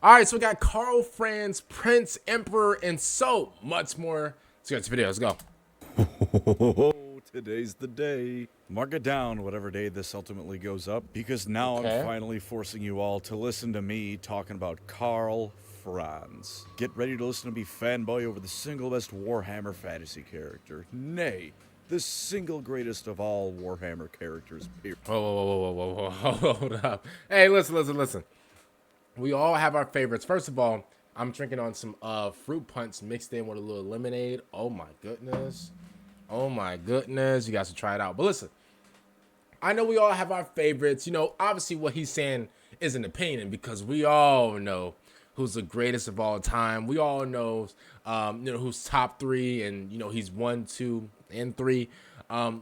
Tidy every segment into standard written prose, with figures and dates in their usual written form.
All right, so we got Karl Franz, Prince, Emperor, and so much more. Let's get to the video. Let's go. Today's the day. Mark it down, whatever day this ultimately goes up, because now Okay. I'm finally forcing you all to listen to me talking about Karl Franz. Get ready to listen to me fanboy over the single best Warhammer fantasy character. Nay, the single greatest of all Warhammer characters, period. Whoa. Hold up. Hey, listen. We all have our favorites. First of all, I'm drinking on some fruit punch mixed in with a little lemonade. Oh my goodness. You guys should try it out. But listen, I know we all have our favorites. You know, obviously what he's saying is an opinion because we all know who's the greatest of all time. We all know, who's top three, and he's 1, 2, and 3.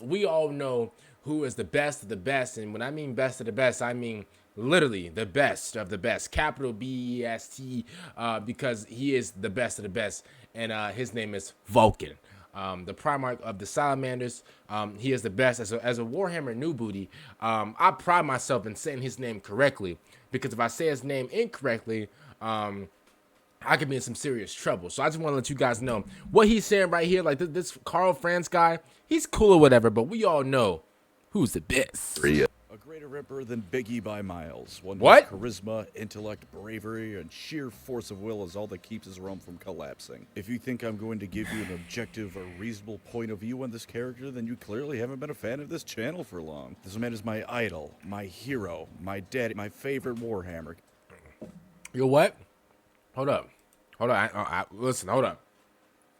We all know who is the best of the best, and when I mean best of the best, I mean literally the best of the best, capital BEST, because he is the best of the best, and his name is Vulcan. The Primarch of the Salamanders. He is the best. As a Warhammer new booty, I pride myself in saying his name correctly, because if I say his name incorrectly, I could be in some serious trouble. So I just want to let you guys know what he's saying right here. Like this Karl Franz guy, he's cool or whatever, but we all know who's the best. A greater emperor than Biggie by miles. One What? whose charisma, intellect, bravery, and sheer force of will is all that keeps his realm from collapsing. If you think I'm going to give you an objective or reasonable point of view on this character, then you clearly haven't been a fan of this channel for long. This man is my idol, my hero, my daddy, my favorite Warhammer. You know what? Hold up. Listen, hold up.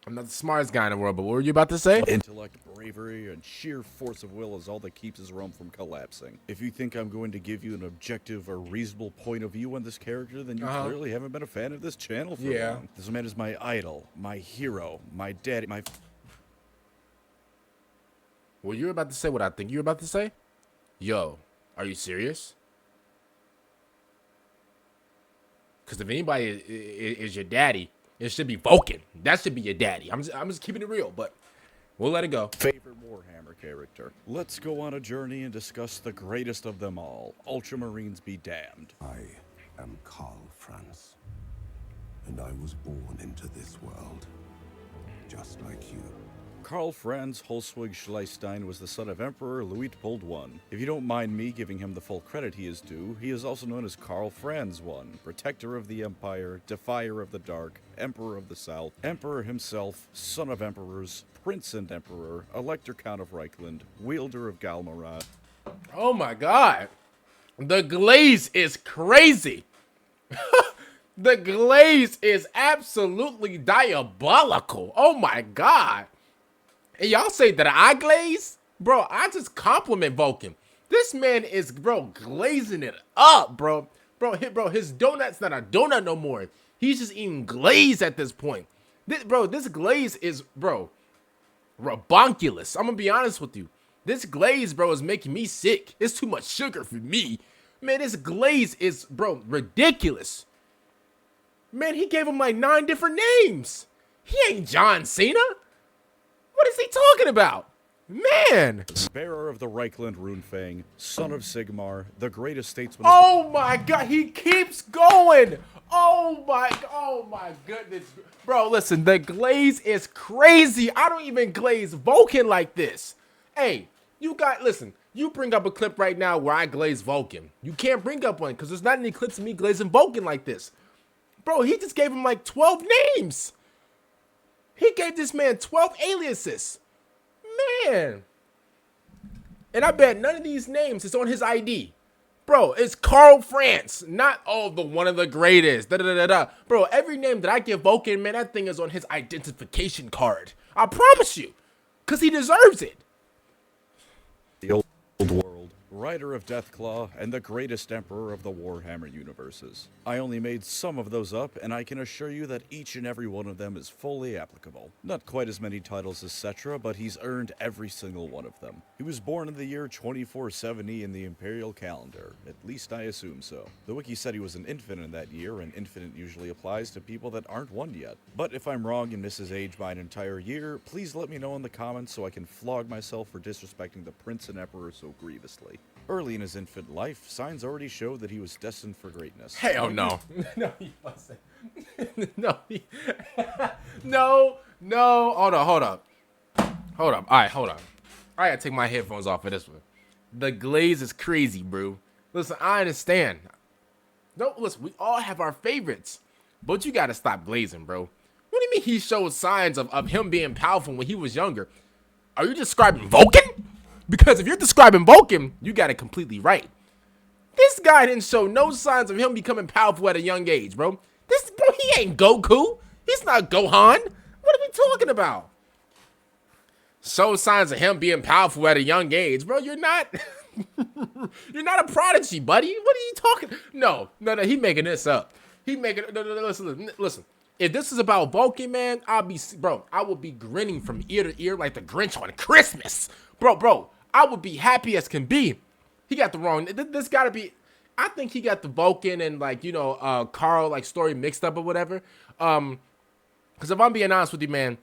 I'm not the smartest guy in the world, but what were you about to say? Intellect, bravery, and sheer force of will is all that keeps his realm from collapsing. If you think I'm going to give you an objective or reasonable point of view on this character, then you clearly haven't been a fan of this channel for long. This man is my idol, my hero, my daddy, my... Well, you're about to say what I think you're about to say? Yo, are you serious? Because if anybody is your daddy, it should be Vulcan. That should be your daddy. I'm just keeping it real, but we'll let it go. Favorite Warhammer character. Let's go on a journey and discuss the greatest of them all. Ultramarines be damned. I am Karl Franz, and I was born into this world, just like you. Karl Franz Holzwig Schleistein was the son of Emperor Luitpold I. If you don't mind me giving him the full credit he is due, he is also known as Karl Franz I, Protector of the Empire, Defier of the Dark, Emperor of the South, Emperor himself, Son of Emperors, Prince and Emperor, Elector Count of Reichland, Wielder of Galmarad. Oh my god. The glaze is crazy. The glaze is absolutely diabolical. Oh my god. And y'all say that I glaze? Bro, I just compliment Vulcan. This man is, glazing it up, bro. Bro, his donut's not a donut no more. He's just eating glaze at this point. This glaze is, rabonculous. I'm gonna be honest with you. This glaze, is making me sick. It's too much sugar for me. Man, this glaze is, ridiculous. Man, he gave him like 9 different names. He ain't John Cena. What is he talking about? Man! Bearer of the Reichland Runefang, son of Sigmar, the greatest statesman. Oh my god, he keeps going! Oh my goodness. Bro, listen, the glaze is crazy. I don't even glaze Vulcan like this. Hey, you bring up a clip right now where I glaze Vulcan. You can't bring up one because there's not any clips of me glazing Vulcan like this. Bro, he just gave him like 12 names. He gave this man 12 aliases. Man. And I bet none of these names is on his ID. Bro, it's Karl Franz, not, the one of the greatest. Bro, every name that I give Vulcan, man, that thing is on his identification card. I promise you. Because he deserves it. The old world. Writer of Deathclaw, and the greatest emperor of the Warhammer universes. I only made some of those up, and I can assure you that each and every one of them is fully applicable. Not quite as many titles as Cetra, but he's earned every single one of them. He was born in the year 2470 in the Imperial calendar. At least I assume so. The wiki said he was an infant in that year, and infant usually applies to people that aren't one yet. But if I'm wrong and miss his age by an entire year, please let me know in the comments so I can flog myself for disrespecting the Prince and Emperor so grievously. Early in his infant life, signs already showed that he was destined for greatness. Hell no. No, he wasn't. No. Hold up. All right, hold on. I gotta take my headphones off for this one. The glaze is crazy, bro. Listen, I understand. No, listen, we all have our favorites. But you gotta stop glazing, bro. What do you mean he showed signs of him being powerful when he was younger? Are you describing Vulcan? Because if you're describing Vulcan, you got it completely right. This guy didn't show no signs of him becoming powerful at a young age, bro. He ain't Goku. He's not Gohan. What are we talking about? Show signs of him being powerful at a young age, bro. You're not. You're not a prodigy, buddy. What are you talking? No. He making this up. He making no. Listen. If this is about Vulcan, man, I will be grinning from ear to ear like the Grinch on Christmas, bro. I would be happy as can be. He got the wrong. This gotta be. I think he got the Vulcan and Carl story mixed up or whatever. Because if I'm being honest with you, man,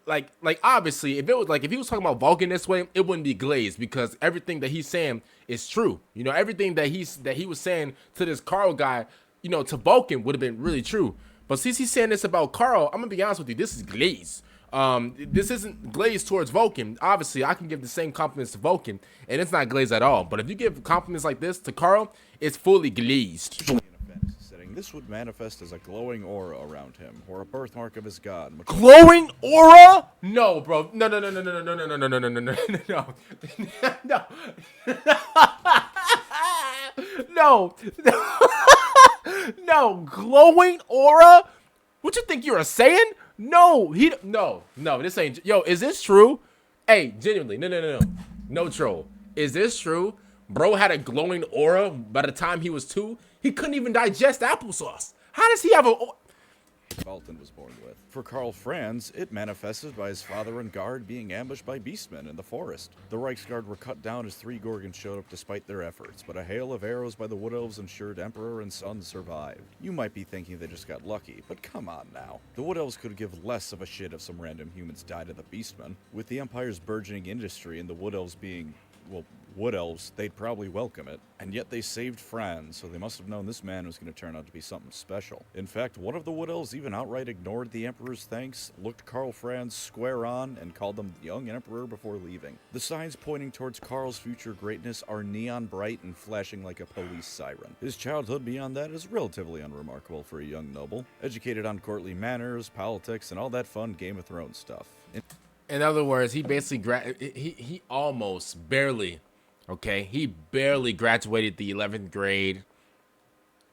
like obviously if he was talking about Vulcan this way, it wouldn't be glazed because everything that he's saying is true. You know, everything that he was saying to this Carl guy, to Vulcan would have been really true. But since he's saying this about Carl, I'm gonna be honest with you, this is glazed. This isn't glazed towards Vulcan. Obviously, I can give the same compliments to Vulcan, and it's not glazed at all. But if you give compliments like this to Carl, it's fully glazed. In a fantasy setting, this would manifest as a glowing aura around him, or a birthmark of his god. Glowing aura? No, bro. No. No, glowing aura? What you think you're a Saiyan? No, this ain't. Yo, is this true? Hey, genuinely, no troll. Is this true? Bro had a glowing aura by the time he was 2. He couldn't even digest applesauce. How does he have a? Alton was born with. For Karl Franz, it manifested by his father and guard being ambushed by beastmen in the forest. The Reichsguard were cut down as 3 Gorgons showed up despite their efforts, but a hail of arrows by the Wood Elves ensured Emperor and son survived. You might be thinking they just got lucky, but come on now. The Wood Elves could give less of a shit if some random humans died to the beastmen. With the Empire's burgeoning industry and the Wood Elves being, Wood Elves, they'd probably welcome it. And yet they saved Franz, so they must have known this man was going to turn out to be something special. In fact, one of the Wood Elves even outright ignored the Emperor's thanks, looked Karl Franz square on, and called him the young Emperor before leaving. The signs pointing towards Karl's future greatness are neon bright and flashing like a police siren. His childhood beyond that is relatively unremarkable for a young noble, educated on courtly manners, politics, and all that fun Game of Thrones stuff. In other words, he basically he almost barely. Okay, he barely graduated the 11th grade.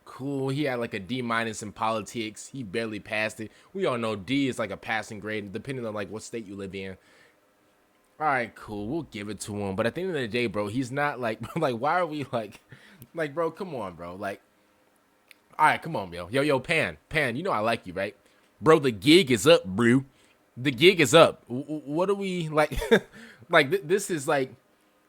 Cool, he had like a D- in politics. He barely passed it. We all know D is like a passing grade, depending on like what state you live in. All right, cool, we'll give it to him. But at the end of the day, bro, he's not like why are we like, bro, come on, bro, like, all right, come on, yo, Pan, you know I like you, right, bro? The gig is up, bro. The gig is up. What are we like? This is like.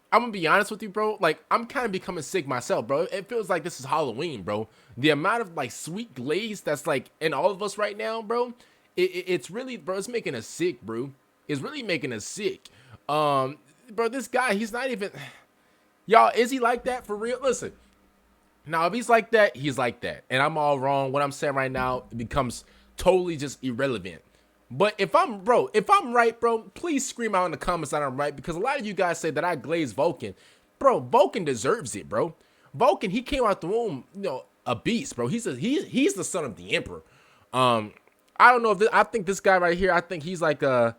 I'm gonna be honest with you, bro. Like, I'm kind of becoming sick myself, bro. It feels like this is Halloween, bro. The amount of like sweet glaze that's like in all of us right now, bro. It's really, bro. It's making us sick, bro. It's really making us sick. Bro, this guy, he's not even. Y'all, is he like that for real? Listen. Now, if he's like that, he's like that, and I'm all wrong. What I'm saying right now becomes totally just irrelevant. But if I'm right, bro, please scream out in the comments that I'm right, because a lot of you guys say that I glazed Vulcan. Bro, Vulcan deserves it, bro. Vulcan, he came out the womb, a beast, bro. He's the son of the Emperor. I don't know if I think this guy right here, I think he's like I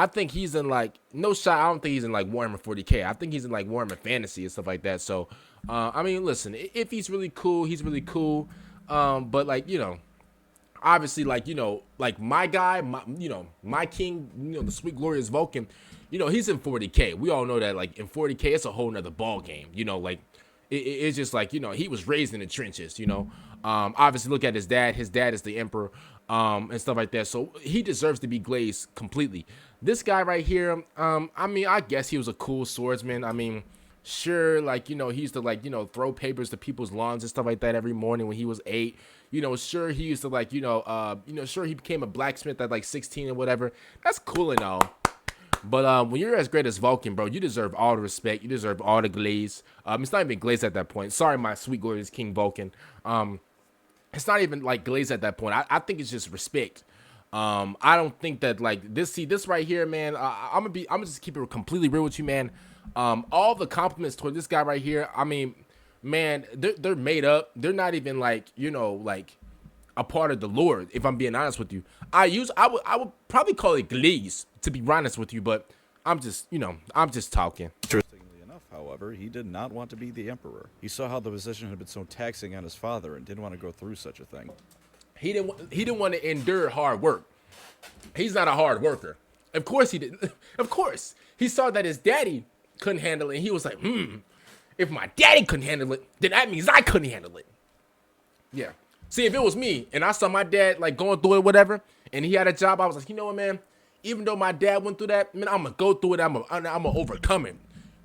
think he's in like no shot. I don't think he's in like Warhammer 40K. I think he's in like Warhammer Fantasy and stuff like that. So, I mean, listen, if he's really cool, he's really cool. But like, obviously, like, like my guy, my king, the sweet glorious Vulcan, he's in 40K. We all know that, like, in 40K, it's a whole nother ball game. Like, it's just like, he was raised in the trenches. Obviously, look at his dad. His dad is the Emperor, and stuff like that. So he deserves to be glazed completely. This guy right here, I mean, I guess he was a cool swordsman. I mean, sure, like, he used to, like, throw papers to people's lawns and stuff like that every morning when he was 8. Sure, he used to, like, sure, he became a blacksmith at like 16 or whatever. That's cool and all. But when you're as great as Vulcan, bro, you deserve all the respect. You deserve all the glaze. It's not even glaze at that point. Sorry, my sweet glorious King Vulcan. It's not even like glaze at that point. I think it's just respect. I don't think that like this. See this right here, man. I'm gonna just keep it completely real with you, man. All the compliments toward this guy right here. I mean, man, they're made up. They're not even like, you know, like a part of the lore. If I'm being honest with you, I would probably call it glaze, to be honest with you. But I'm just, you know, I'm just talking. Interestingly enough, however, he did not want to be the emperor. He saw how the position had been so taxing on his father and didn't want to go through such a thing. He didn't want to endure hard work. He's not a hard worker. Of course he didn't. Of course. He saw that his daddy couldn't handle it, and he was like, if my daddy couldn't handle it, then that means I couldn't handle it. Yeah. See, if it was me, and I saw my dad, like, going through it, whatever, and he had a job, I was like, you know what, man? Even though my dad went through that, man, I'm going to go through it. I'm gonna overcome it.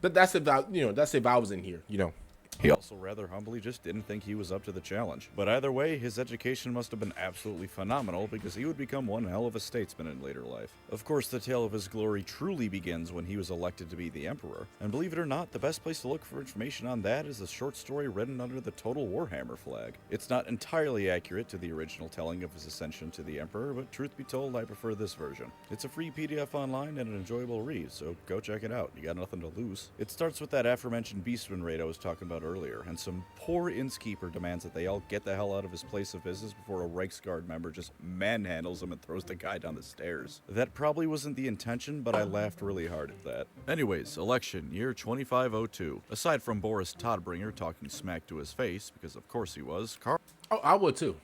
That's if I was in here, you know. He also rather humbly just didn't think he was up to the challenge. But either way, his education must have been absolutely phenomenal because he would become one hell of a statesman in later life. Of course, the tale of his glory truly begins when he was elected to be the emperor. And believe it or not, the best place to look for information on that is a short story written under the Total Warhammer flag. It's not entirely accurate to the original telling of his ascension to the emperor, but truth be told, I prefer this version. It's a free PDF online and an enjoyable read, so go check it out. You got nothing to lose. It starts with that aforementioned beastman raid I was talking about earlier, and some poor innkeeper demands that they all get the hell out of his place of business before a Reichsguard member just manhandles him and throws the guy down the stairs. That probably wasn't the intention, but I laughed really hard at that. Anyways, election, year 2502. Aside from Boris Todbringer talking smack to his face, because of course he was, Karl... Oh, I would too.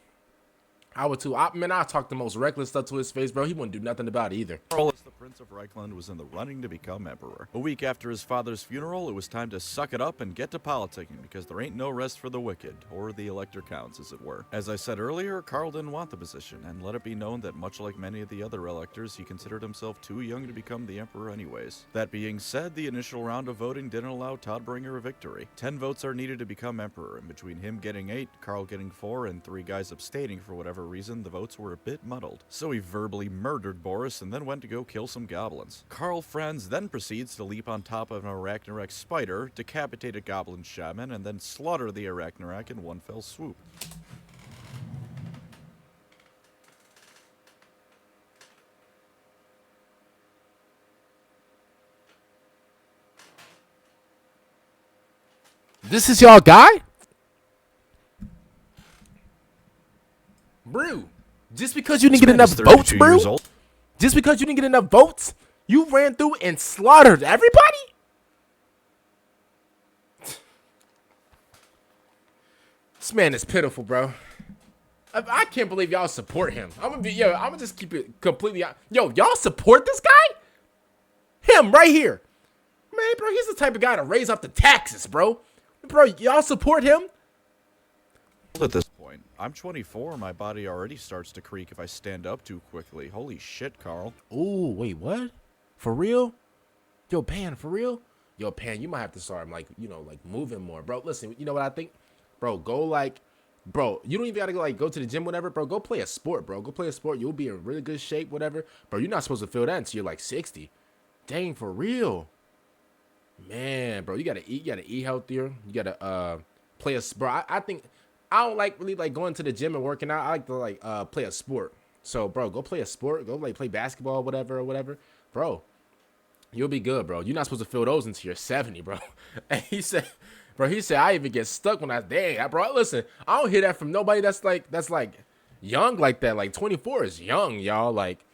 I talk the most reckless stuff to his face, bro. He wouldn't do nothing about it either. Karl, as the Prince of Reichland, was in the running to become emperor. A week after his father's funeral, it was time to suck it up and get to politicking, because there ain't no rest for the wicked, or the Elector counts, as it were. As I said earlier, Karl didn't want the position, and let it be known that much like many of the other electors, he considered himself too young to become the emperor anyways. That being said, the initial round of voting didn't allow Todbringer a victory. 10 votes are needed to become emperor, and between him getting 8, Karl getting 4, and 3 guys abstaining for whatever reason, the votes were a bit muddled. So he verbally murdered Boris and then went to go kill some goblins. Carl Franz then proceeds to leap on top of an Arachnarok spider, decapitate a goblin shaman, and then slaughter the Arachnarok in one fell swoop. This is y'all guy? Brew. Just because you didn't get enough votes, bro? Just because you didn't get enough votes, you ran through and slaughtered everybody? This man is pitiful, bro. I can't believe y'all support him. I'm gonna just keep it completely out. Yo, y'all support this guy? Him right here. Man, bro, he's the type of guy to raise up the taxes, bro. Bro, y'all support him? At this point, I'm 24, my body already starts to creak if I stand up too quickly. Holy shit, Karl. Ooh, wait, what? For real? Yo, Pan, for real? Yo, Pan, you might have to start, like, you know, like, moving more. Bro, listen, you know what I think? Bro, go, like, bro, you don't even gotta, like, go to the gym, whatever. Bro, go play a sport, bro. Go play a sport. You'll be in really good shape, whatever. Bro, you're not supposed to feel that until you're, like, 60. Dang, for real? Man, bro, you gotta eat healthier. You gotta, play a, bro, I think... I don't like really like going to the gym and working out. I like to like play a sport. So, bro, go play a sport. Go like play basketball, whatever. Bro, you'll be good, bro. You're not supposed to feel those until you're 70, bro. And he said, I even get stuck when bro, listen, I don't hear that from nobody that's like young like that. Like 24 is young, y'all. Like,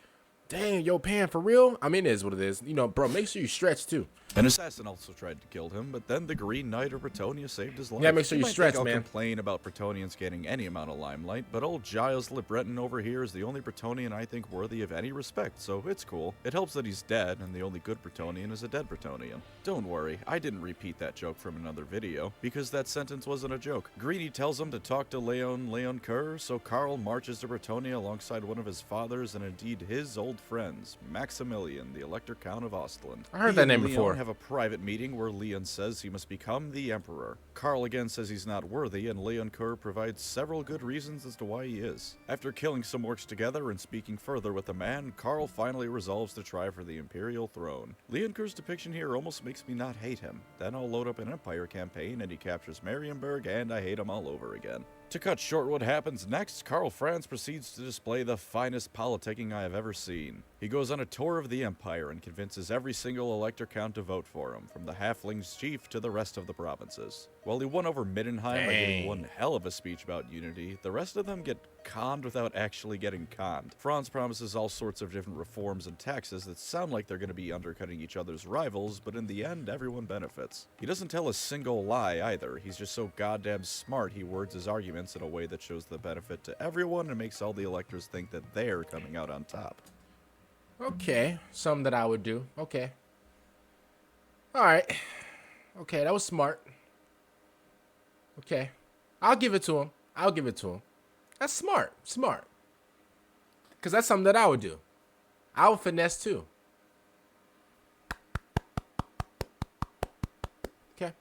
dang, yo, Pan, for real? I mean, it is what it is. You know, bro, make sure you stretch too. An assassin also tried to kill him, but then the Green Knight of Bretonnia saved his life. Yeah, make sure you stretch, man. I'll complain about Bretonians getting any amount of limelight, but old Giles Le Breton over here is the only Bretonian I think worthy of any respect, so it's cool. It helps that he's dead, and the only good Bretonian is a dead Bretonian. Don't worry, I didn't repeat that joke from another video, because that sentence wasn't a joke. Greedy tells him to talk to Leon Kerr, so Karl marches to Bretonnia alongside one of his fathers and indeed his old friends, Maximilian, the Elector Count of Ostland. I heard that name before. have a private meeting where Leon says he must become the Emperor. Karl again says he's not worthy, and Leoncoeur provides several good reasons as to why he is. After killing some orcs together and speaking further with the man, Karl finally resolves to try for the Imperial throne. Leoncoeur's depiction here almost makes me not hate him. Then I'll load up an Empire campaign and he captures Marienburg and I hate him all over again. To cut short what happens next, Karl Franz proceeds to display the finest politicking I have ever seen. He goes on a tour of the Empire and convinces every single Elector count to vote for him, from the Halfling's chief to the rest of the provinces. While he won over Middenheim by giving one hell of a speech about unity, the rest of them get conned without actually getting conned. Franz promises all sorts of different reforms and taxes that sound like they're going to be undercutting each other's rivals, but in the end, everyone benefits. He doesn't tell a single lie either. He's just so goddamn smart he words his arguments in a way that shows the benefit to everyone and makes all the electors think that they're coming out on top. Okay, something that I would do. Okay. Alright. Okay, that was smart. Okay. I'll give it to him. I'll give it to him. That's smart. Smart. Because that's something that I would do. I would finesse too. Okay.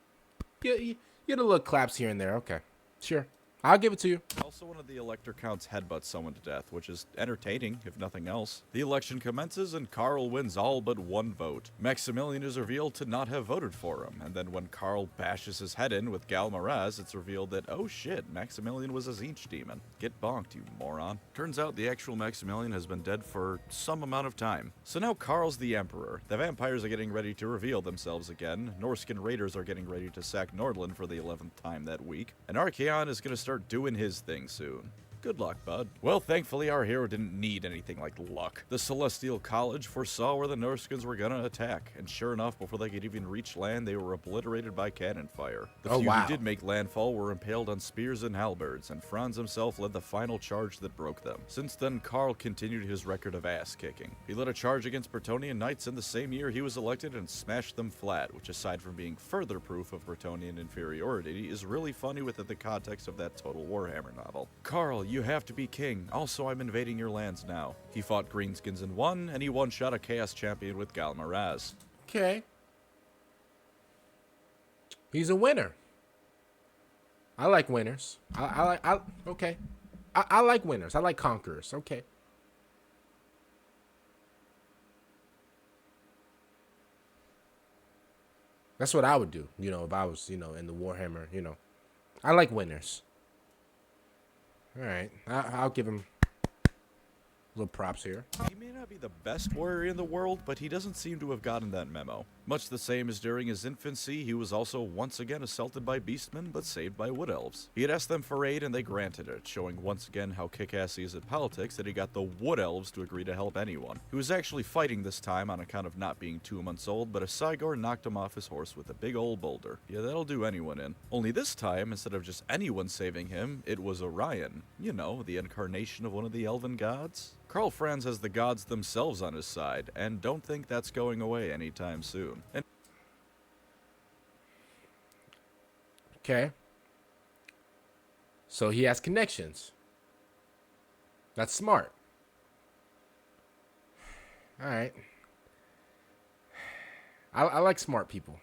Get a little claps here and there. Okay. Sure. I'll give it to you. Also, one of the Elector counts headbutts someone to death, which is entertaining, if nothing else. The election commences, and Karl wins all but one vote. Maximilian is revealed to not have voted for him, and then when Karl bashes his head in with Galmaraz, it's revealed that, oh shit, Maximilian was a Tzeentch demon. Get bonked, you moron. Turns out the actual Maximilian has been dead for some amount of time. So now Karl's the Emperor. The vampires are getting ready to reveal themselves again. Norskin raiders are getting ready to sack Nordland for the 11th time that week. And Archaon is going to start doing his thing soon. Good luck, bud. Well, thankfully, our hero didn't need anything like luck. The Celestial College foresaw where the Norskins were gonna attack, and sure enough, before they could even reach land, they were obliterated by cannon fire. The few who did make landfall were impaled on spears and halberds, and Franz himself led the final charge that broke them. Since then, Karl continued his record of ass-kicking. He led a charge against Bretonnian knights in the same year he was elected and smashed them flat, which aside from being further proof of Bretonnian inferiority, is really funny within the context of that Total Warhammer novel. Karl, you have to be king. Also, I'm invading your lands now. He fought Greenskins and won, and he one-shot a Chaos Champion with Galmaraz. Okay. He's a winner. I like winners. Okay. I like winners. I like conquerors. Okay. That's what I would do, you know, if I was, you know, in the Warhammer, you know. I like winners. All right, I'll give him little props here. He may not be the best warrior in the world, but he doesn't seem to have gotten that memo. Much the same as during his infancy, he was also once again assaulted by beastmen, but saved by wood elves. He had asked them for aid, and they granted it, showing once again how kick-ass he is at politics that he got the wood elves to agree to help anyone. He was actually fighting this time on account of not being 2 months old, but a Cygor knocked him off his horse with a big old boulder. Yeah, that'll do anyone in. Only this time, instead of just anyone saving him, it was Orion. You know, the incarnation of one of the elven gods. Karl Franz has the gods themselves on his side, and don't think that's going away anytime soon. Okay. So he has connections. That's smart. All right. I like smart people.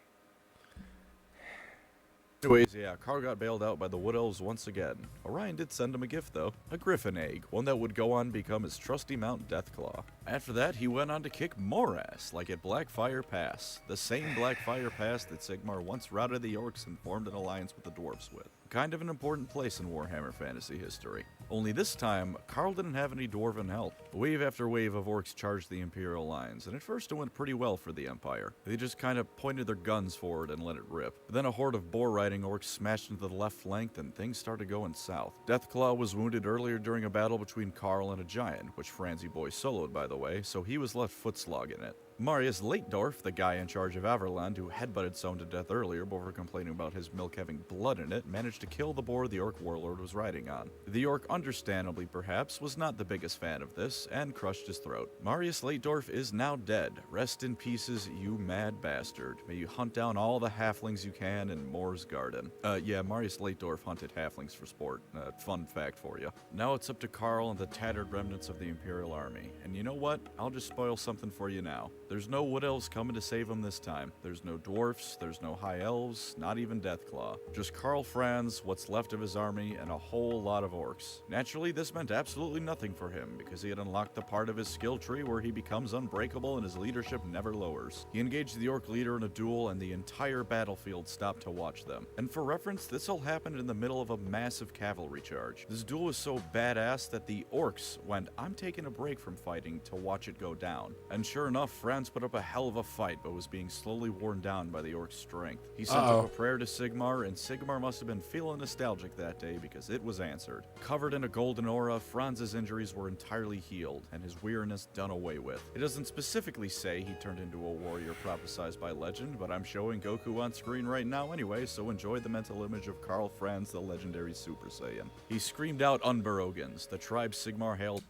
Anyways, yeah, Karl got bailed out by the Wood Elves once again. Orion did send him a gift, though. A griffin egg, one that would go on to become his trusty mount Deathclaw. After that, he went on to kick more ass, like at Blackfire Pass. The same Blackfire Pass that Sigmar once routed the orcs and formed an alliance with the dwarves with. Kind of an important place in Warhammer fantasy history. Only this time, Karl didn't have any dwarven help. Wave after wave of orcs charged the Imperial lines, and at first it went pretty well for the Empire. They just kind of pointed their guns forward and let it rip. But then a horde of boar-riding orcs smashed into the left flank, and things started going south. Deathclaw was wounded earlier during a battle between Karl and a giant, which Franzy Boy soloed by the way, so he was left footslogging it. Marius Altdorf, the guy in charge of Averland who headbutted someone to death earlier before complaining about his milk having blood in it, managed to kill the boar the orc warlord was riding on. The orc understandably perhaps, was not the biggest fan of this, and crushed his throat. Marius Altdorf is now dead. Rest in pieces, you mad bastard. May you hunt down all the halflings you can in Moore's Garden. Yeah, Marius Altdorf hunted halflings for sport. Fun fact for you. Now it's up to Karl and the tattered remnants of the Imperial Army. And you know what? I'll just spoil something for you now. There's no wood elves coming to save him this time. There's no dwarfs, there's no high elves, not even Deathclaw. Just Carl Franz, what's left of his army, and a whole lot of orcs. Naturally, this meant absolutely nothing for him, because he had unlocked the part of his skill tree where he becomes unbreakable and his leadership never lowers. He engaged the orc leader in a duel, and the entire battlefield stopped to watch them. And for reference, this all happened in the middle of a massive cavalry charge. This duel was so badass that the orcs went, I'm taking a break from fighting to watch it go down. And sure enough, Franz put up a hell of a fight, but was being slowly worn down by the orc's strength. He sent up a prayer to Sigmar, and Sigmar must have been feeling nostalgic that day because it was answered. Covered in a golden aura, Franz's injuries were entirely healed, and his weariness done away with. It doesn't specifically say he turned into a warrior prophesized by legend, but I'm showing Goku on screen right now anyway, so enjoy the mental image of Karl Franz, the legendary Super Saiyan. He screamed out Unbreakable, the tribe Sigmar hailed.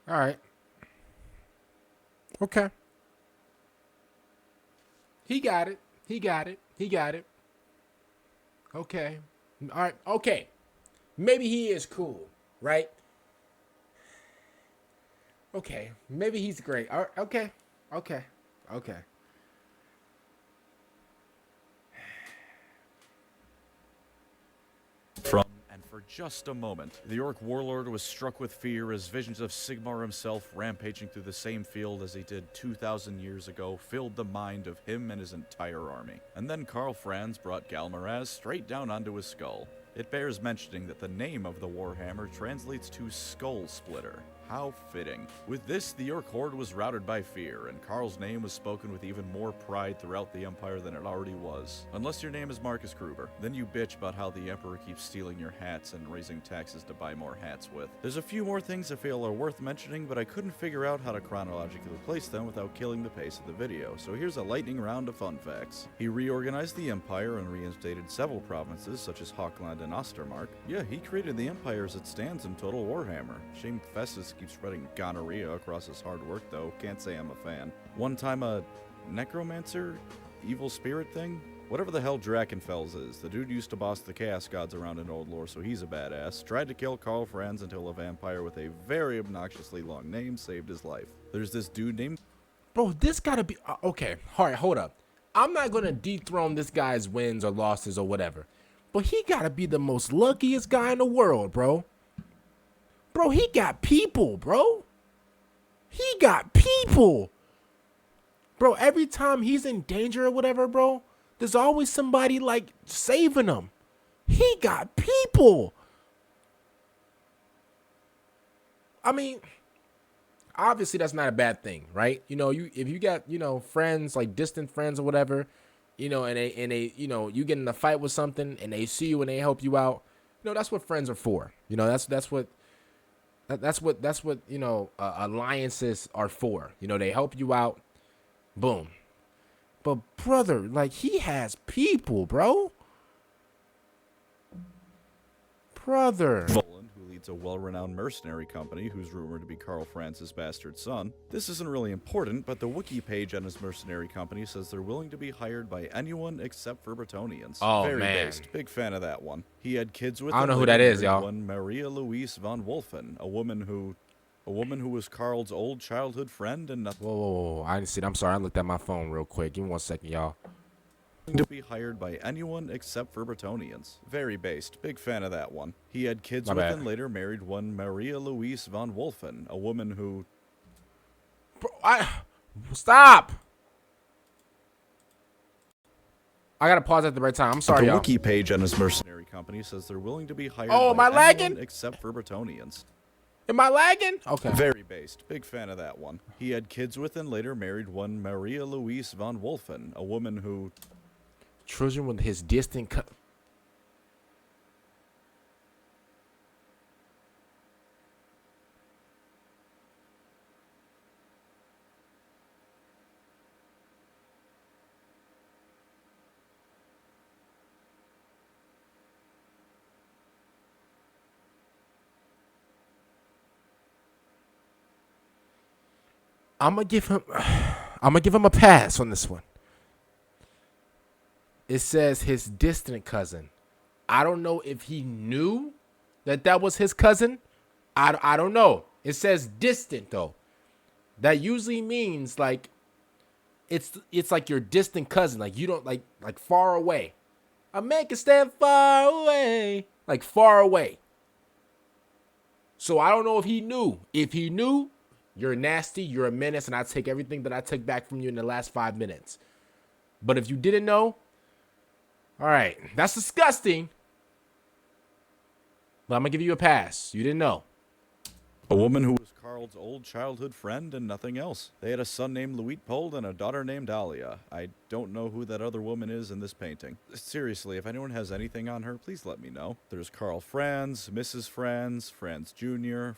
Alright. Okay. He got it. He got it. He got it. Okay. Alright. Okay. Maybe he is cool, right? Okay. Maybe he's great. All right. Okay. Okay. Okay. And for just a moment, the orc warlord was struck with fear as visions of Sigmar himself rampaging through the same field as he did 2,000 years ago filled the mind of him and his entire army. And then Karl Franz brought Galmaraz straight down onto his skull. It bears mentioning that the name of the warhammer translates to Skull Splitter. How fitting. With this, the orc horde was routed by fear, and Karl's name was spoken with even more pride throughout the Empire than it already was. Unless your name is Marcus Kruber, then you bitch about how the Emperor keeps stealing your hats and raising taxes to buy more hats with. There's a few more things I feel are worth mentioning, but I couldn't figure out how to chronologically place them without killing the pace of the video, so here's a lightning round of fun facts. He reorganized the Empire and reinstated several provinces, such as Hochland and Ostermark. Yeah, he created the Empire as it stands in Total Warhammer. Shame Festus keeps spreading gonorrhea across his hard work, though. Can't say I'm a fan. One time a necromancer? Evil spirit thing? Whatever the hell Drachenfels is, the dude used to boss the Chaos Gods around in old lore, so he's a badass. Tried to kill Karl Franz until a vampire with a very obnoxiously long name saved his life. There's this dude named... Bro, this gotta be... okay, alright, hold up. I'm not gonna dethrone this guy's wins or losses or whatever, but he gotta be the most luckiest guy in the world, bro. Bro, he got people, bro. He got people. Bro, every time he's in danger or whatever, bro, there's always somebody, like, saving him. He got people. I mean, obviously that's not a bad thing, right? You know, if you got, you know, friends, like distant friends or whatever, you know, and they, you know, you get in a fight with something and they see you and they help you out, you know, that's what friends are for. You know, that's what you know, alliances are for. You know, they help you out. Boom. But brother, like, he has people, bro. Brother. Who leads a well-renowned mercenary company who's rumored to be Karl Franz's bastard son. This isn't really important, but the wiki page on his mercenary company says they're willing to be hired by anyone except for Bretonnians. Oh, Very man. based. Big fan of that one. He had kids with I don't know who that is, y'all. One Maria Louise von Wolfen, a woman who was Karl's old childhood friend and nothing. Whoa. I didn't see it. I'm sorry. I looked at my phone real quick. Give me 1 second, y'all. To be hired by anyone except for Bretonnians. Very based. Big fan of that one. He had kids with and later married one Maria Louise von Wolfen, a woman who... Bro, stop! I gotta pause at the right time. I'm sorry, the y'all. wiki page on his mercenary company says they're willing to be hired Oh, am I by lagging? anyone except for Bretonnians. Am I lagging? Okay. Very based. Big fan of that one. He had kids with and later married one Maria Louise von Wolfen, a woman who... Children with his distant... I'm gonna give him a pass on this one. It says his distant cousin. I don't know if he knew that was his cousin. I don't know. It says distant though. That usually means like it's like your distant cousin. Like you don't like far away. A man can stand far away. Like far away. So I don't know if he knew. If he knew, you're nasty, you're a menace, and I take everything that I took back from you in the last 5 minutes. But if you didn't know, all right, that's disgusting. But I'm going to give you a pass. You didn't know. A woman who was Carl's old childhood friend and nothing else. They had a son named Luitpold and a daughter named Alia. I don't know who that other woman is in this painting. Seriously, if anyone has anything on her, please let me know. There's Karl Franz, Mrs. Franz, Franz Jr.,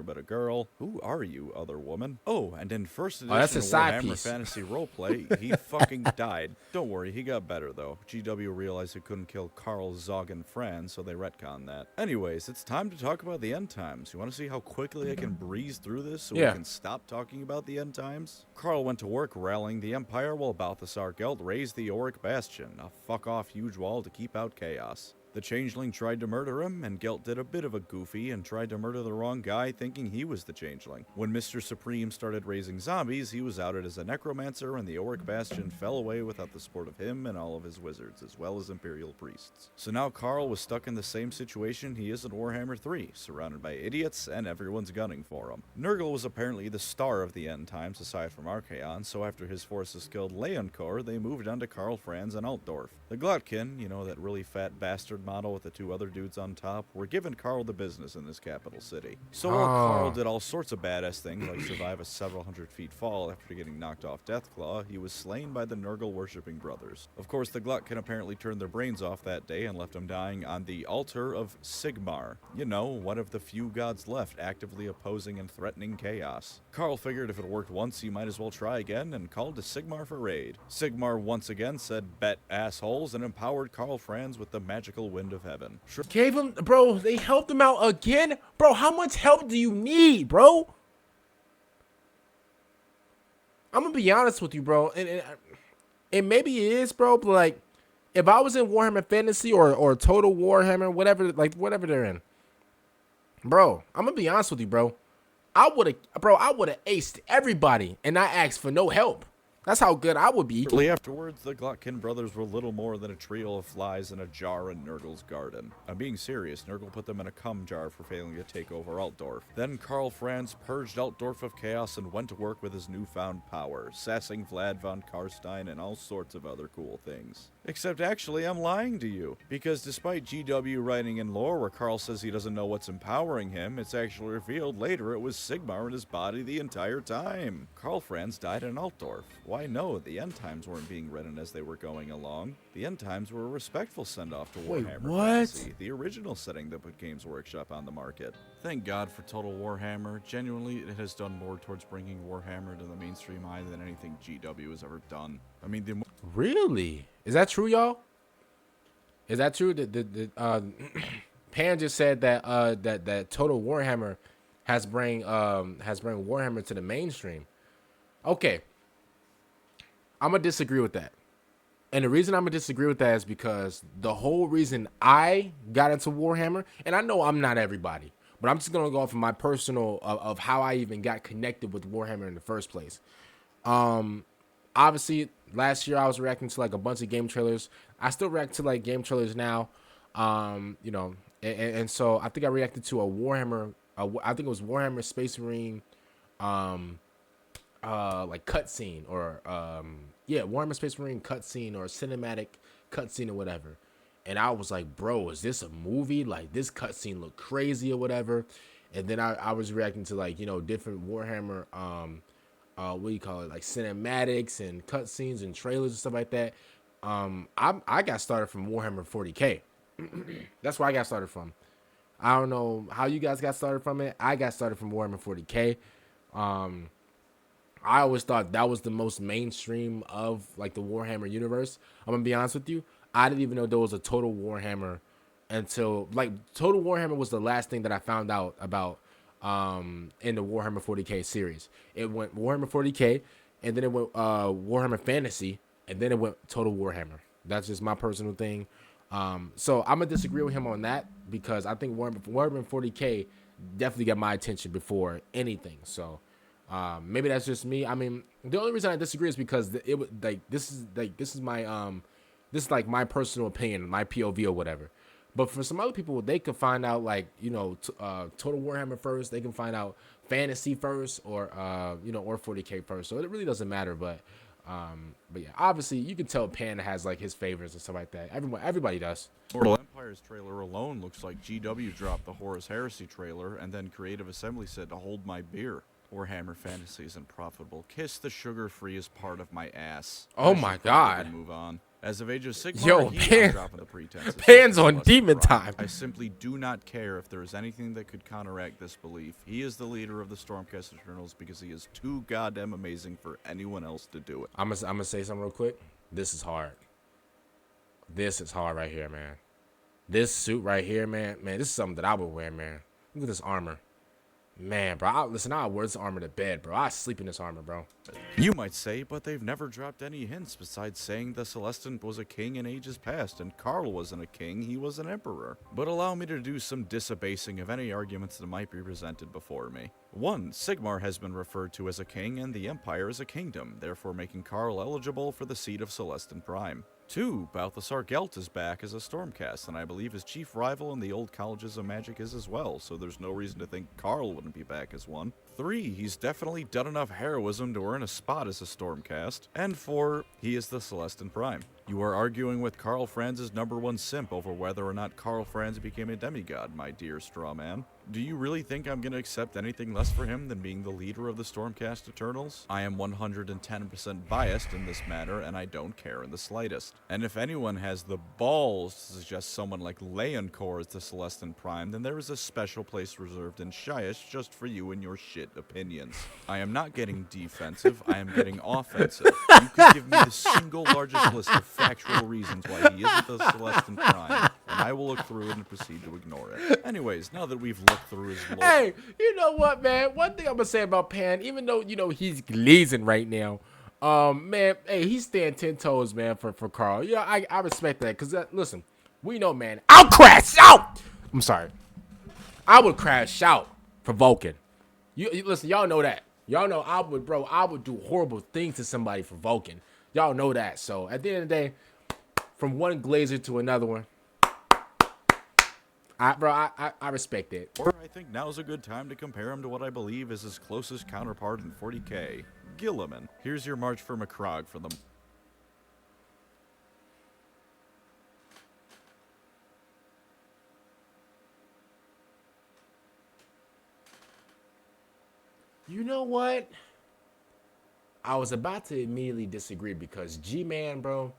but a girl. Who are you, other woman? Oh, and in first edition that's a side Warhammer piece. Fantasy Roleplay, he fucking died. Don't worry, he got better though. GW realized he couldn't kill Karl Zoggen Franz, so they retconned that. Anyways, it's time to talk about the end times. You want to see how quickly I can breeze through this so we can stop talking about the end times? Karl went to work rallying the Empire while Balthasar Gelt raised the Auric Bastion, a fuck-off huge wall to keep out chaos. The Changeling tried to murder him, and Gelt did a bit of a goofy and tried to murder the wrong guy thinking he was the Changeling. When Mr. Supreme started raising zombies, he was outed as a necromancer, and the Auric Bastion fell away without the support of him and all of his wizards, as well as Imperial priests. So now Karl was stuck in the same situation he is in Warhammer 3, surrounded by idiots, and everyone's gunning for him. Nurgle was apparently the star of the end times, aside from Archaon, so after his forces killed Leoncoeur, they moved on to Karl Franz and Altdorf. The Glotkin, you know, that really fat bastard model with the two other dudes on top, were giving Karl the business in this capital city. So while Karl did all sorts of badass things like survive a several hundred feet fall after getting knocked off Deathclaw, he was slain by the Nurgle worshipping brothers. Of course, the Glotkin apparently turned their brains off that day and left him dying on the altar of Sigmar. You know, one of the few gods left actively opposing and threatening chaos. Karl figured if it worked once, he might as well try again and called to Sigmar for raid. Sigmar once again said, "Bet assholes," and empowered Karl Franz with the magical wind of heaven. Gave him, bro, they helped him out again? Bro, how much help do you need, bro? I'm gonna be honest with you, bro. And maybe it is, bro, but like, if I was in Warhammer Fantasy or Total Warhammer, whatever they're in, bro, I'm gonna be honest with you, bro. I would have aced everybody and not asked for no help. That's how good I would be. Shortly afterwards, the Glotkin brothers were little more than a trio of flies in a jar in Nurgle's garden. I'm being serious, Nurgle put them in a cum jar for failing to take over Altdorf. Then Karl Franz purged Altdorf of chaos and went to work with his newfound power, sassing Vlad von Karstein and all sorts of other cool things. Except actually, I'm lying to you, because despite GW writing in lore where Karl says he doesn't know what's empowering him, it's actually revealed later it was Sigmar in his body the entire time. Karl Franz died in Altdorf. Why no, the end times weren't being written as they were going along. The end times were a respectful send-off to Warhammer Fantasy, the original setting that put Games Workshop on the market. Thank God for Total Warhammer. Genuinely, it has done more towards bringing Warhammer to the mainstream eye than anything GW has ever done. I mean, Really? Is that true, y'all? Is that true? Pan just said that that Total Warhammer has bring Warhammer to the mainstream. Okay. I'm gonna disagree with that. And the reason I'm gonna disagree with that is because the whole reason I got into Warhammer, and I know I'm not everybody, but I'm just gonna go off of my personal of how I even got connected with Warhammer in the first place. Obviously, last year I was reacting to like a bunch of game trailers. I still react to like game trailers now. You know, and so I think I reacted to a Warhammer. I think it was Warhammer Space Marine, like cutscene or Warhammer Space Marine cutscene or cinematic cutscene or whatever. And I was like, bro, is this a movie? Like this cutscene looked crazy or whatever. And then I was reacting to like, you know, different Warhammer what do you call it, like cinematics and cutscenes and trailers and stuff like that. I got started from Warhammer 40K. That's where I got started from. I don't know how you guys got started from it. I got started from Warhammer 40K. I always thought that was the most mainstream of like the Warhammer universe. I'm gonna be honest with you. I didn't even know there was a Total Warhammer until like Total Warhammer was the last thing that I found out about in the Warhammer 40k series. It went Warhammer 40k, and then it went Warhammer Fantasy, and then it went Total Warhammer. That's just my personal thing. So I'm gonna disagree with him on that because I think Warhammer 40k definitely got my attention before anything. So maybe that's just me. I mean, the only reason I disagree is because this is like my personal opinion, my POV or whatever. But for some other people, they could find out like, you know, Total Warhammer first. They can find out Fantasy first, or you know, or 40k first. So it really doesn't matter. But yeah, obviously you can tell Pan has like his favorites and stuff like that. Everybody does. Mortal Empire's trailer alone looks like GW dropped the Horus Heresy trailer, and then Creative Assembly said to hold my beer. Warhammer Fantasy isn't profitable. Kiss the sugar-freest part of my ass. Oh my God. Move on. As of Age of Sigmar, Yo, I'm dropping the pretense. Pan's on demon time. I simply do not care if there is anything that could counteract this belief. He is the leader of the Stormcast Eternals because he is too goddamn amazing for anyone else to do it. I'm gonna say something real quick. This is hard. This is hard right here, man. This suit right here, man. Man, this is something that I would wear, man. Look at this armor. Man, bro, I'll wear this armor to bed, bro. I sleep in this armor, bro. You might say, but they've never dropped any hints besides saying the Celestin was a king in ages past, and Karl wasn't a king, he was an emperor. But allow me to do some disabasing of any arguments that might be presented before me. 1. Sigmar has been referred to as a king, and the Empire as a kingdom, therefore making Karl eligible for the seat of Celestin Prime. 2. Balthasar Gelt is back as a Stormcast, and I believe his chief rival in the old colleges of magic is as well, so there's no reason to think Karl wouldn't be back as one. 3. He's definitely done enough heroism to earn a spot as a Stormcast. And 4. He is the Celestin Prime. You are arguing with Carl Franz's #1 simp over whether or not Carl Franz became a demigod, my dear straw man. Do you really think I'm going to accept anything less for him than being the leader of the Stormcast Eternals? I am 110% biased in this matter, and I don't care in the slightest. And if anyone has the balls to suggest someone like Leoncor as the Celestin Prime, then there is a special place reserved in Shyish just for you and your shit opinions. I am not getting defensive, I am getting offensive. You could give me the single largest list of factual reasons why he isn't the Celestin Prime, and I will look through it and proceed to ignore it. Anyways, now that we've looked through his lore... Hey, you know what, man? One thing I'm gonna say about Pan, even though, you know, he's glazing right now, man, hey, he's staying 10 toes, man, for Karl. Yeah, I respect that, because, listen, we know, man, I'll crash out! I'm sorry. I would crash out for Vulcan. You listen, y'all know that. Y'all know I would do horrible things to somebody for Vulcan. Y'all know that. So, at the end of the day, from one glazer to another one, I respect it. Or I think now's a good time to compare him to what I believe is his closest counterpart in 40k, Guilliman. Here's your march for Macrog for them. You know what? I was about to immediately disagree because G-Man, bro,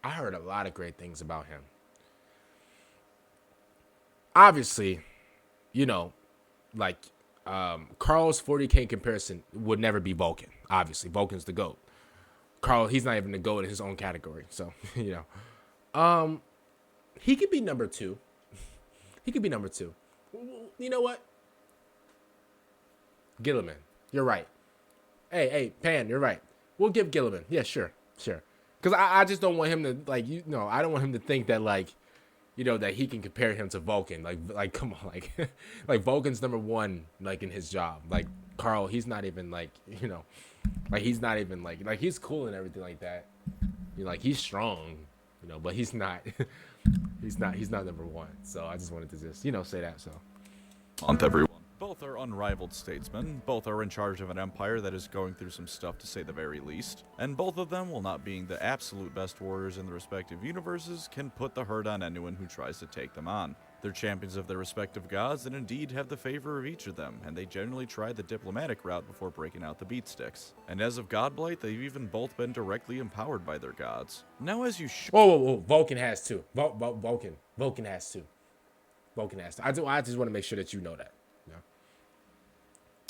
I heard a lot of great things about him. Obviously, you know, like Karl's 40k comparison would never be Vulcan. Obviously, Vulcan's the GOAT. Karl, he's not even the GOAT in his own category. So, you know, he could be number 2. He could be number 2. You know what? Guilliman, you're right. Hey, Pan, you're right. We'll give Guilliman. Yeah, sure. Because I just don't want him to, like, you know, I don't want him to think that, like, you know, that he can compare him to Vulcan. Like, come on, like, like Vulcan's #1, like, in his job. Like, Karl, he's not even, like, you know, like, he's not even, like, he's cool and everything like that. You know, like, he's strong, you know, but he's not, he's not #1. So I just wanted to just, you know, say that, so. On everyone. Both are unrivaled statesmen, both are in charge of an empire that is going through some stuff to say the very least, and both of them, while not being the absolute best warriors in the respective universes, can put the hurt on anyone who tries to take them on. They're champions of their respective gods and indeed have the favor of each of them, and they generally try the diplomatic route before breaking out the beatsticks. And as of Godblight, they've even both been directly empowered by their gods. Now as you Whoa, Vulcan has too. Vulcan has too. Vulcan has too. I just want to make sure that you know that.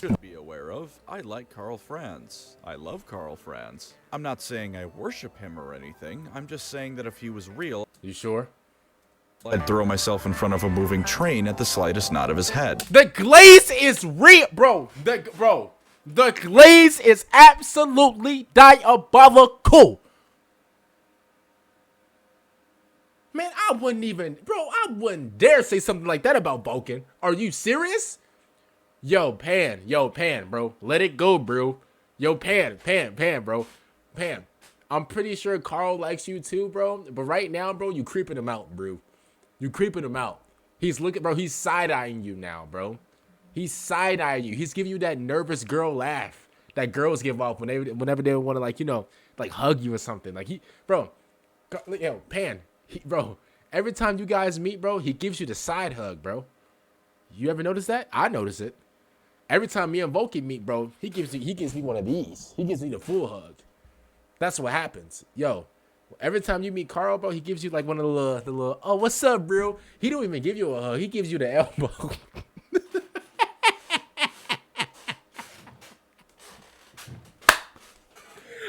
Should be aware of, I like Karl Franz. I love Karl Franz. I'm not saying I worship him or anything, I'm just saying that if he was real... You sure? I'd throw myself in front of a moving train at the slightest nod of his head. The glaze is real, bro. The glaze is absolutely diabolical. Man, I wouldn't dare say something like that about Vulcan. Are you serious? Yo, Pan, bro. Let it go, bro. Yo, Pan, bro. Pan, I'm pretty sure Carl likes you too, bro. But right now, bro, you creeping him out, bro. You creeping him out. He's looking, bro. He's side-eyeing you now, bro. He's side-eyeing you. He's giving you that nervous girl laugh that girls give off whenever they want to, like, you know, like hug you or something. Like yo, Pan, bro. Every time you guys meet, bro, he gives you the side hug, bro. You ever notice that? I notice it. Every time me and Vulcan meet, bro, he gives me one of these. He gives me the full hug. That's what happens. Yo, every time you meet Carl, bro, he gives you like one of the little, oh, what's up, bro? He don't even give you a hug. He gives you the elbow.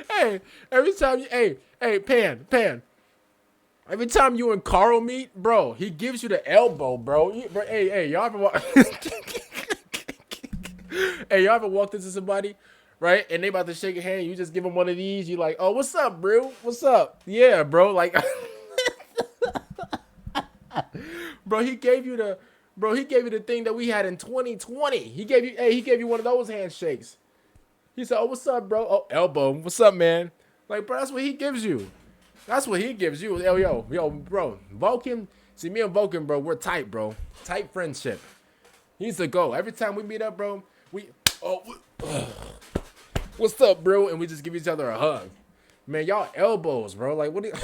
Hey, every time Pan. Every time you and Carl meet, bro, he gives you the elbow, bro. Hey, y'all ever walked into somebody, right? And they about to shake a hand, you just give them one of these. You like, oh, what's up, bro? What's up? Yeah, bro. Like, bro, he gave you the thing that we had in 2020. He gave you one of those handshakes. He said, oh, what's up, bro? Oh, elbow. What's up, man? Like, bro, that's what he gives you. That's what he gives you. Yo, bro. Vulcan, see, me and Vulcan, bro, we're tight, bro. Tight friendship. He's the go. Every time we meet up, bro, what's up, bro? And we just give each other a hug. Man, y'all elbows, bro. Like, what do you...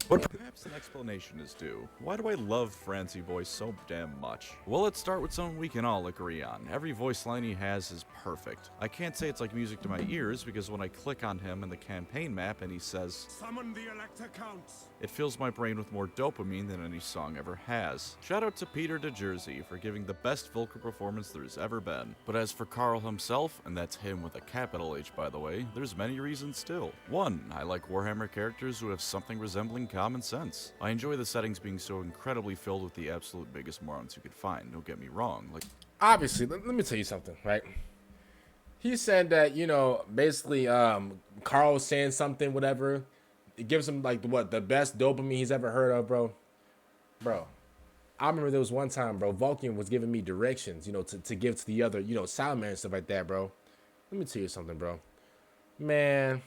But perhaps an explanation is due. Why do I love Franzy voice so damn much? Well, let's start with something we can all agree on. Every voice line he has is perfect. I can't say it's like music to my ears, because when I click on him in the campaign map and he says, "Summon the Elector Counts," it fills my brain with more dopamine than any song ever has. Shout out to Peter DeJersey for giving the best vocal performance there's ever been. But as for Carl himself, and that's him with a capital H by the way, there's many reasons still. 1. I like Warhammer characters who have something resembling common sense. I enjoy the settings being so incredibly filled with the absolute biggest morons you could find, don't get me wrong. Like, obviously, let me tell you something, right? He said that, you know, basically, Carl's saying something, whatever. It gives him, like, the best dopamine he's ever heard of, bro. Bro, I remember there was one time, bro, Vulcan was giving me directions, you know, to give to the other, you know, Salamander and stuff like that, bro. Let me tell you something, bro. Man,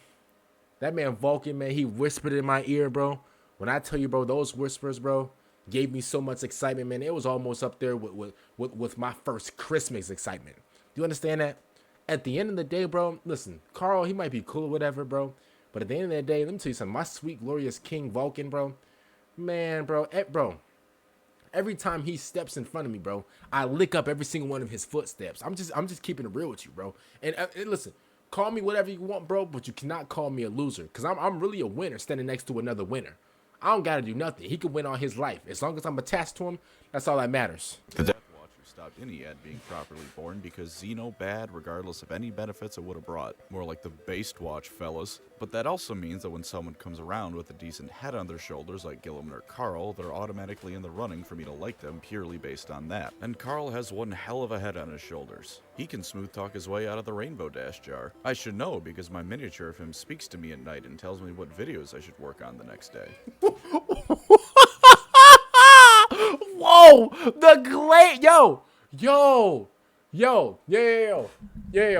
that man Vulcan, man, he whispered in my ear, bro. When I tell you, bro, those whispers, bro, gave me so much excitement, man. It was almost up there with my first Christmas excitement. Do you understand that? At the end of the day, bro, listen, Carl, he might be cool or whatever, bro. But at the end of the day, let me tell you something. My sweet, glorious King Vulcan, bro. Man, bro, every time he steps in front of me, bro, I lick up every single one of his footsteps. I'm just keeping it real with you, bro. And listen, call me whatever you want, bro, but you cannot call me a loser, because I'm really a winner standing next to another winner. I don't got to do nothing. He can win all his life. As long as I'm attached to him, that's all that matters. the Death Watcher stopped any ad being properly born because Xeno bad regardless of any benefits it would have brought. More like the Based Watch, fellas. But that also means that when someone comes around with a decent head on their shoulders like Guilliman or Carl, they're automatically in the running for me to like them purely based on that. And Carl has one hell of a head on his shoulders. He can smooth talk his way out of the Rainbow Dash jar. I should know because my miniature of him speaks to me at night and tells me what videos I should work on the next day. Whoa, the glaze, yo,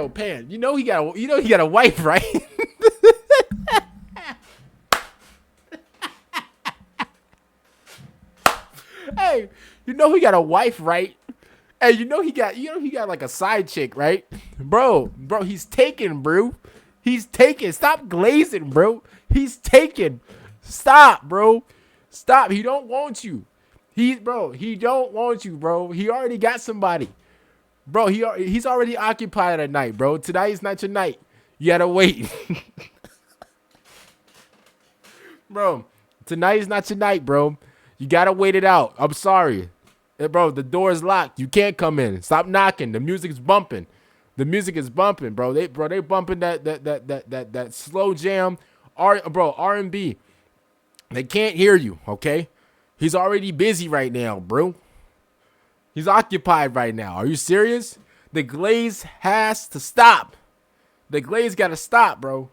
Pan. You know he got a wife, right? Hey, you know he got a wife, right? Hey, you know he got like a side chick, right? Bro, he's taken, bro. He's taken. Stop glazing, bro. He's taken. Stop, bro. Stop. He don't want you. He don't want you, bro. He already got somebody. Bro, he's already occupied at night, bro. Tonight is not your night. You gotta wait. Bro, tonight is not your night, bro. You gotta wait it out. I'm sorry. Bro, the door is locked. You can't come in. Stop knocking. The music is bumping. The music is bumping, bro. They bumping that slow jam R&B. They can't hear you, okay? He's already busy right now, bro. He's occupied right now. Are you serious? The glaze has to stop. The glaze got to stop, bro.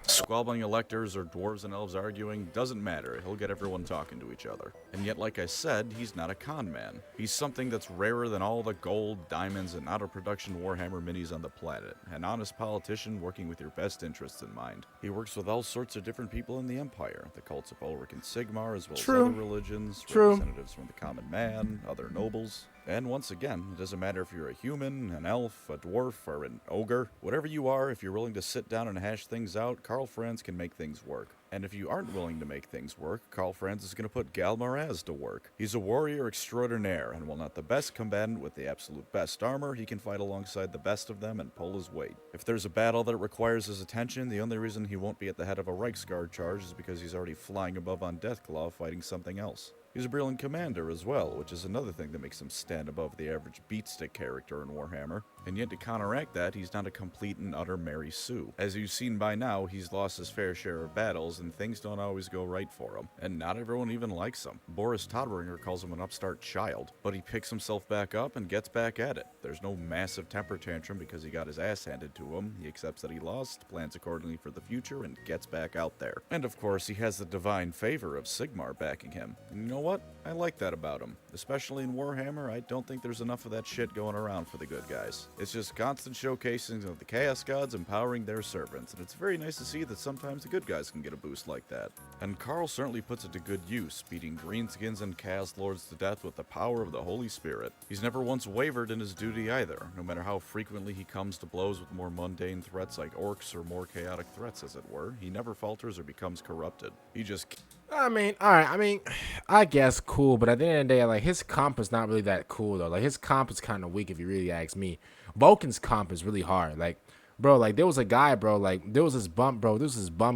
Squabbling electors or dwarves and elves arguing doesn't matter. He'll get everyone talking to each other. And yet, like I said, he's not a con man. He's something that's rarer than all the gold, diamonds, and out-of-production Warhammer minis on the planet. An honest politician working with your best interests in mind. He works with all sorts of different people in the Empire. The cults of Ulrich and Sigmar, as well as other religions, representatives from the common man, other nobles. And once again, it doesn't matter if you're a human, an elf, a dwarf, or an ogre. Whatever you are, if you're willing to sit down and hash things out, Karl Franz can make things work. And if you aren't willing to make things work, Karl Franz is going to put Galmaraz to work. He's a warrior extraordinaire, and while not the best combatant with the absolute best armor, he can fight alongside the best of them and pull his weight. If there's a battle that requires his attention, the only reason he won't be at the head of a Reichsguard charge is because he's already flying above on Deathclaw fighting something else. He's a brilliant commander as well, which is another thing that makes him stand above the average beatstick character in Warhammer. And yet to counteract that, he's not a complete and utter Mary Sue. As you've seen by now, he's lost his fair share of battles, and things don't always go right for him. And not everyone even likes him. Boris Todbringer calls him an upstart child, but he picks himself back up and gets back at it. There's no massive temper tantrum because he got his ass handed to him. He accepts that he lost, plans accordingly for the future, and gets back out there. And of course, he has the divine favor of Sigmar backing him. And you know what? I like that about him. Especially in Warhammer, I don't think there's enough of that shit going around for the good guys. It's just constant showcasing of the Chaos Gods empowering their servants, and it's very nice to see that sometimes the good guys can get a boost like that. And Karl certainly puts it to good use, beating greenskins and Chaos Lords to death with the power of the Holy Spirit. He's never once wavered in his duty either, no matter how frequently he comes to blows with more mundane threats like orcs or more chaotic threats as it were. He never falters or becomes corrupted. He just... I mean, alright, I guess cool, but at the end of the day, like, his comp is not really that cool, though. Like, his comp is kind of weak, if you really ask me. Vulcan's comp is really hard. Like, bro, like, there was a guy, bro, like, there was this bum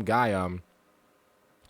guy,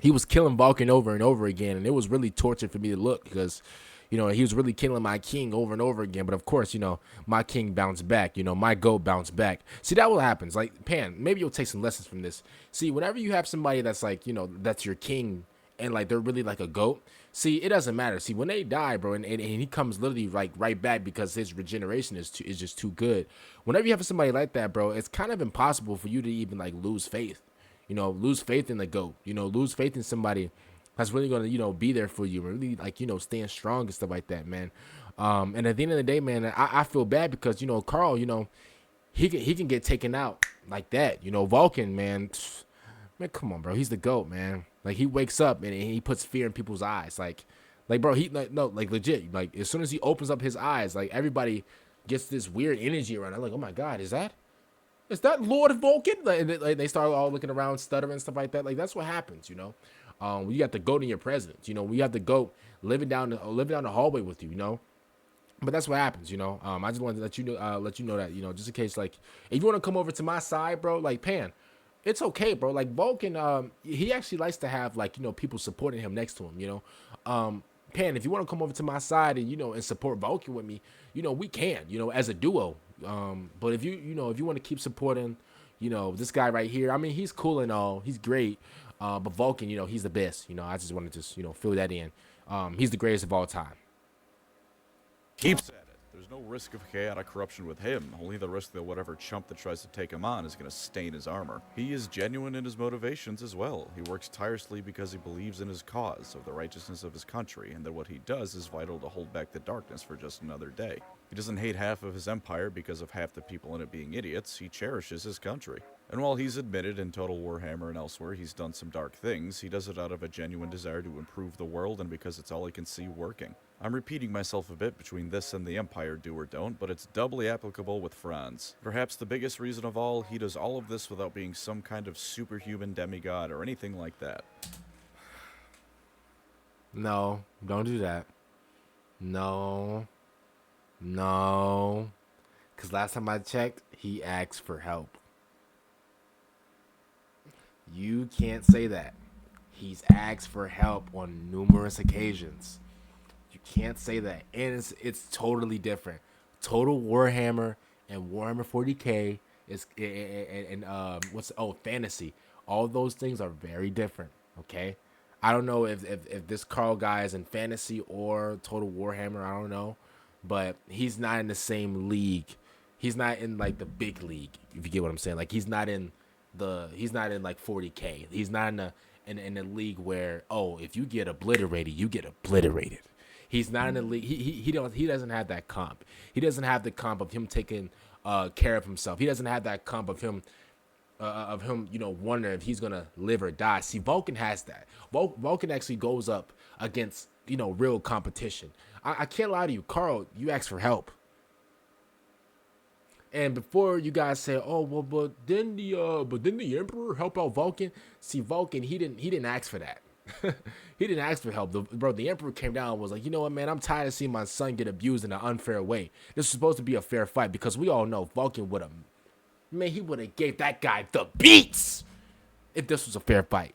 he was killing Vulcan over and over again, and it was really torture for me to look, because, you know, he was really killing my king over and over again, but of course, you know, my king bounced back, you know, my goat bounced back. See, that what happens. Like, Pan, maybe you'll take some lessons from this. See, whenever you have somebody that's like, you know, that's your king, and like they're really like a goat, see, it doesn't matter. See, when they die, bro, and he comes literally like right back because his regeneration is just too good. Whenever you have somebody like that, bro, it's kind of impossible for you to even like lose faith. You know, lose faith in the GOAT. You know, lose faith in somebody that's really gonna, you know, be there for you, really, like, you know, stand strong and stuff like that, man. And at the end of the day, man, I feel bad because, you know, Karl, you know, he can get taken out like that. You know, Vulcan, man, come on, bro, he's the GOAT, man. Like, he wakes up and he puts fear in people's eyes. Like, bro, he like, no, like, legit. Like, as soon as he opens up his eyes, like, everybody gets this weird energy around. I'm like, oh my god, is that Lord Vulcan? Like, they start all looking around, stuttering and stuff like that. Like, that's what happens, you know. When you got the GOAT in your presence, you know, we have the GOAT living down the hallway with you, you know. But that's what happens, you know. I just wanted to let you know that, you know, just in case, like, if you want to come over to my side, bro, like, Pan, it's okay, bro. Like, Vulcan, he actually likes to have, like, you know, people supporting him next to him, you know. Pan, if you want to come over to my side and, you know, and support Vulcan with me, you know, we can, you know, as a duo. But if you want to keep supporting, you know, this guy right here, I mean, he's cool and all, he's great. But Vulcan, you know, he's the best. You know, I just wanted to just, you know, fill that in. He's the greatest of all time. Keeps at it. There's no risk of chaotic corruption with him, only the risk that whatever chump that tries to take him on is going to stain his armor. He is genuine in his motivations as well. He works tirelessly because he believes in his cause of the righteousness of his country, and that what he does is vital to hold back the darkness for just another day. He doesn't hate half of his empire because of half the people in it being idiots. He cherishes his country. And while he's admitted in Total Warhammer and elsewhere he's done some dark things, he does it out of a genuine desire to improve the world and because it's all he can see working. I'm repeating myself a bit between this and the Empire do or don't, but it's doubly applicable with Franz. Perhaps the biggest reason of all, he does all of this without being some kind of superhuman demigod or anything like that. No, don't do that. No. Because last time I checked, he asked for help. You can't say that. He's asked for help on numerous occasions. You can't say that. And it's totally different. Total Warhammer and Warhammer 40K is fantasy. All those things are very different, okay? I don't know if this Carl guy is in fantasy or Total Warhammer. I don't know, but he's not in the same league. He's not in like the big league. If you get what I'm saying, like he's not in like 40K. He's not in a league where, oh, if you get obliterated, you get obliterated. He's not in the league. He doesn't have that comp. He doesn't have the comp of him taking care of himself. He doesn't have that comp of him wondering if he's gonna live or die. See, Vulcan has that. Vulcan actually goes up against real competition. I can't lie to you, Carl. You asked for help. And before you guys say, "Oh, well, but then the Emperor help out Vulcan?" See, Vulcan, he didn't ask for that. He didn't ask for help. The Emperor came down and was like, "You know what, man? I'm tired of seeing my son get abused in an unfair way. This is supposed to be a fair fight because we all know Vulcan would have gave that guy the beats if this was a fair fight.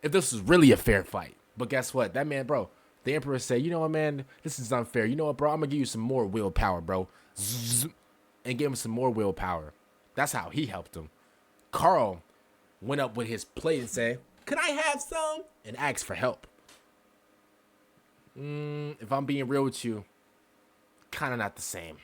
If this was really a fair fight. But guess what? That man, bro, the Emperor said, "You know what, man? This is unfair. You know what, bro? I'm gonna give you some more willpower, bro." And gave him some more willpower. That's how he helped him. Carl went up with his plate and said, "Could I have some?" and asked for help. If I'm being real with you, kind of not the same.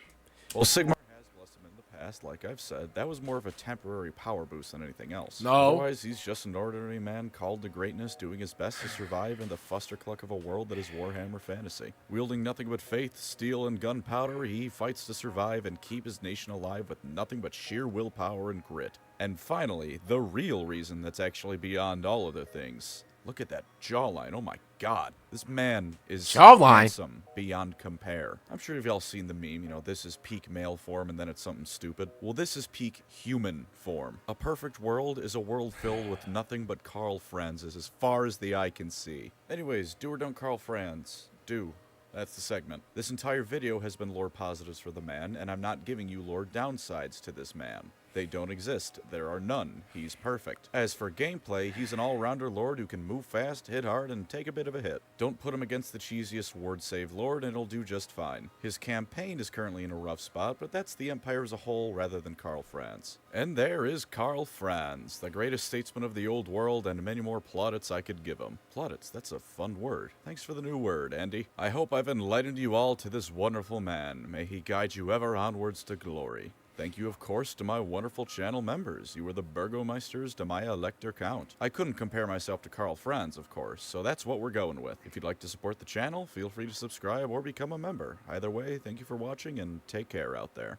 Well, Sigmar has blessed him in the past, like I've said. That was more of a temporary power boost than anything else. No. Otherwise, he's just an ordinary man called to greatness, doing his best to survive in the fustercluck of a world that is Warhammer fantasy. Wielding nothing but faith, steel, and gunpowder, he fights to survive and keep his nation alive with nothing but sheer willpower and grit. And finally, the real reason that's actually beyond all other things. Look at that jawline. Oh my god. This man is handsome beyond compare. I'm sure you've all seen the meme, this is peak male form and then it's something stupid. Well, this is peak human form. A perfect world is a world filled with nothing but Carl Franz as far as the eye can see. Anyways, do or don't Carl Franz. Do. That's the segment. This entire video has been lore positives for the man, and I'm not giving you lore downsides to this man. They don't exist. There are none. He's perfect. As for gameplay, he's an all-rounder lord who can move fast, hit hard, and take a bit of a hit. Don't put him against the cheesiest ward save lord, and it'll do just fine. His campaign is currently in a rough spot, but that's the Empire as a whole rather than Carl Franz. And there is Carl Franz, the greatest statesman of the old world, and many more plaudits I could give him. Plaudits, that's a fun word. Thanks for the new word, Andy. I hope I've enlightened you all to this wonderful man. May he guide you ever onwards to glory. Thank you, of course, to my wonderful channel members. You are the Burgomeisters to my Elector count. I couldn't compare myself to Karl Franz, of course, so that's what we're going with. If you'd like to support the channel, feel free to subscribe or become a member. Either way, thank you for watching and take care out there.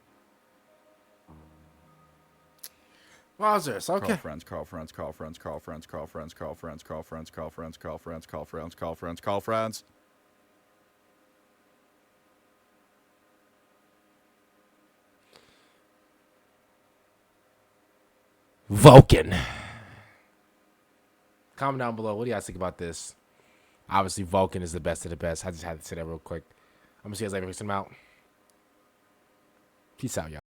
Wowzers, okay. Karl Franz, Karl Franz, Karl Franz, Karl Franz, Karl Franz, Karl Franz, Karl Franz, Karl Franz, Karl Franz, Karl Franz, Karl Franz, Karl Franz. Vulcan. Comment down below. What do you guys think about this? Obviously, Vulcan is the best of the best. I just had to say that real quick. I'm going to see you guys later. Peace out, y'all.